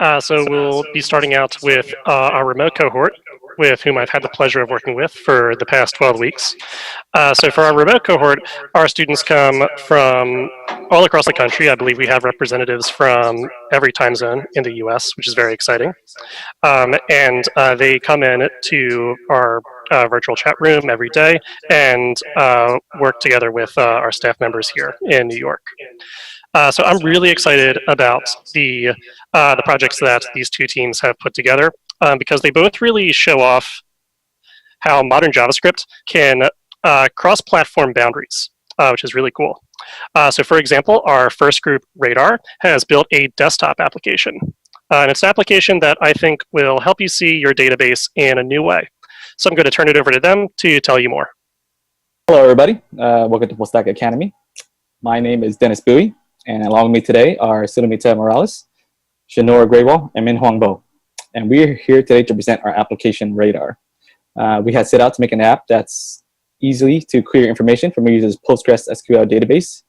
So we'll be starting out with our remote cohort, with whom I've had the pleasure of working with for the past 12 weeks. So for our remote cohort, our students come from all across the country. I believe we have representatives from every time zone in the US, which is very exciting. And they come in to our virtual chat room every day and work together with our staff members here in New York. So I'm really excited about the projects that these two teams have put together because they both really show off how modern JavaScript can cross-platform boundaries, which is really cool. So for example, our first group, Radar, has built a desktop application. And it's an application that I think will help you see your database in a new way. So I'm going to turn it over to them to tell you more. Hello, everybody. Welcome to Postgres Academy. My name is Dennis Bowie, and along with me today are Sulamita Morales, Jagnoor Grewal, and Hwangbo. And we're here today to present our application, Radar. We had set out to make an app that's easy to query information from a user's PostgreSQL database,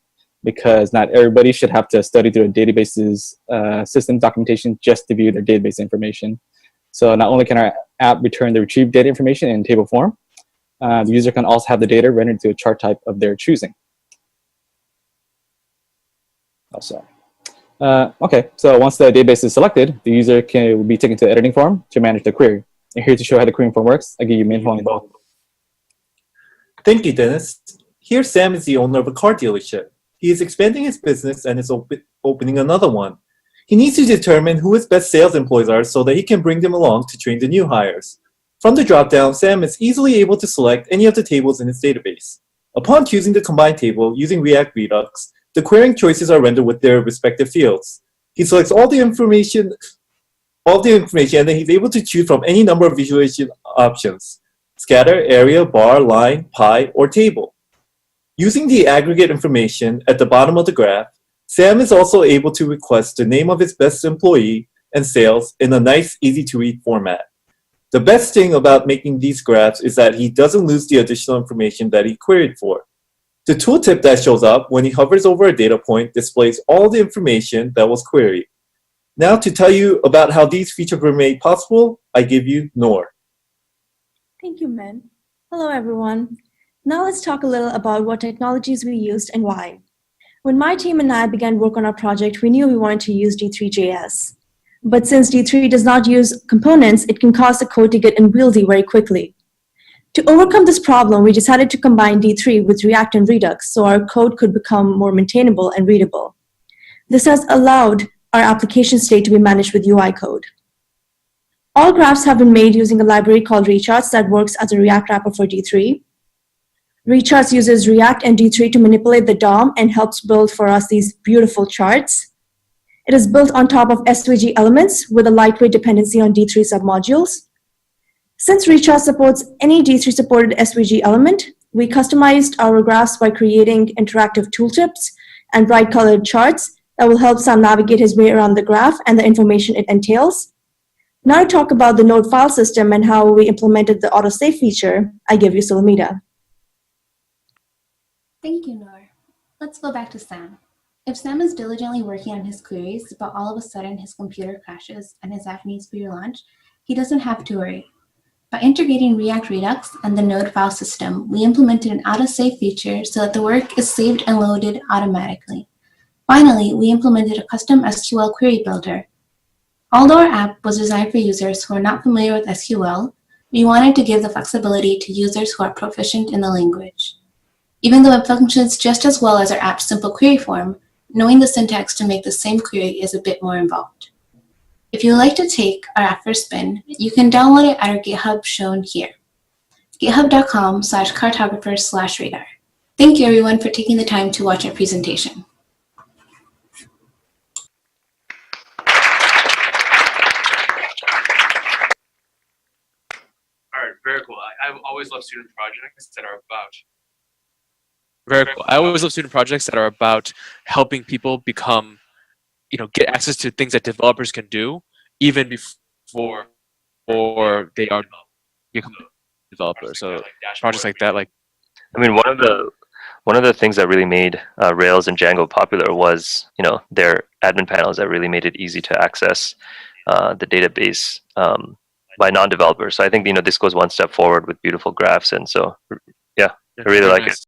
because not everybody should have to study through a database's system documentation just to view their database information. So not only can our app return the retrieved data information in table form, the user can also have the data rendered to a chart type of their choosing. Okay, so once the database is selected, the user will be taken to the editing form to manage the query. And here to show how the querying form works, I give you Hwangbo. Thank you, Dennis. Here, Sam is the owner of a car dealership. He is expanding his business and is opening another one. He needs to determine who his best sales employees are so that he can bring them along to train the new hires. From the dropdown, Sam is easily able to select any of the tables in his database. Upon choosing the combined table using React Redux, the querying choices are rendered with their respective fields. He selects all the information, and then he's able to choose from any number of visualization options: scatter, area, bar, line, pie, or table. Using the aggregate information at the bottom of the graph, Sam is also able to request the name of his best employee and sales in a nice, easy-to-read format. The best thing about making these graphs is that he doesn't lose the additional information that he queried for. The tooltip that shows up when he hovers over a data point displays all the information that was queried. Now, to tell you about how these features were made possible, I give you Noor. Thank you, Min. Hello, everyone. Now let's talk a little about what technologies we used and why. When my team and I began work on our project, we knew we wanted to use D3.js. But since D3 does not use components, it can cause the code to get unwieldy very quickly. To overcome this problem, we decided to combine D3 with React and Redux so our code could become more maintainable and readable. This has allowed our application state to be managed with UI code. All graphs have been made using a library called Recharts that works as a React wrapper for D3. Recharts uses React and D3 to manipulate the DOM and helps build for us these beautiful charts. It is built on top of SVG elements with a lightweight dependency on D3 submodules. Since Recharts supports any D3 supported SVG element, we customized our graphs by creating interactive tooltips and bright colored charts that will help Sam navigate his way around the graph and the information it entails. Now to talk about the node file system and how we implemented the autosave feature, I give you Sulamita. Thank you, Noor. Let's go back to Sam. If Sam is diligently working on his queries, but all of a sudden his computer crashes and his app needs to be relaunched, he doesn't have to worry. By integrating React Redux and the node file system, we implemented an autosave feature so that the work is saved and loaded automatically. Finally, we implemented a custom SQL query builder. Although our app was designed for users who are not familiar with SQL, we wanted to give the flexibility to users who are proficient in the language. Even though it functions just as well as our app's simple query form, knowing the syntax to make the same query is a bit more involved. If you would like to take our app for a spin, you can download it at our GitHub shown here, github.com/cartographer/radar. Thank you everyone for taking the time to watch our presentation. All right, very cool. I've always loved student projects that are about helping people become, get access to things that developers can do even before they are become developers. So projects like that, I mean, one of the one of the things that really made Rails and Django popular was, their admin panels that really made it easy to access the database by non-developers. So I think, this goes one step forward with beautiful graphs. And so, yeah, I really like it.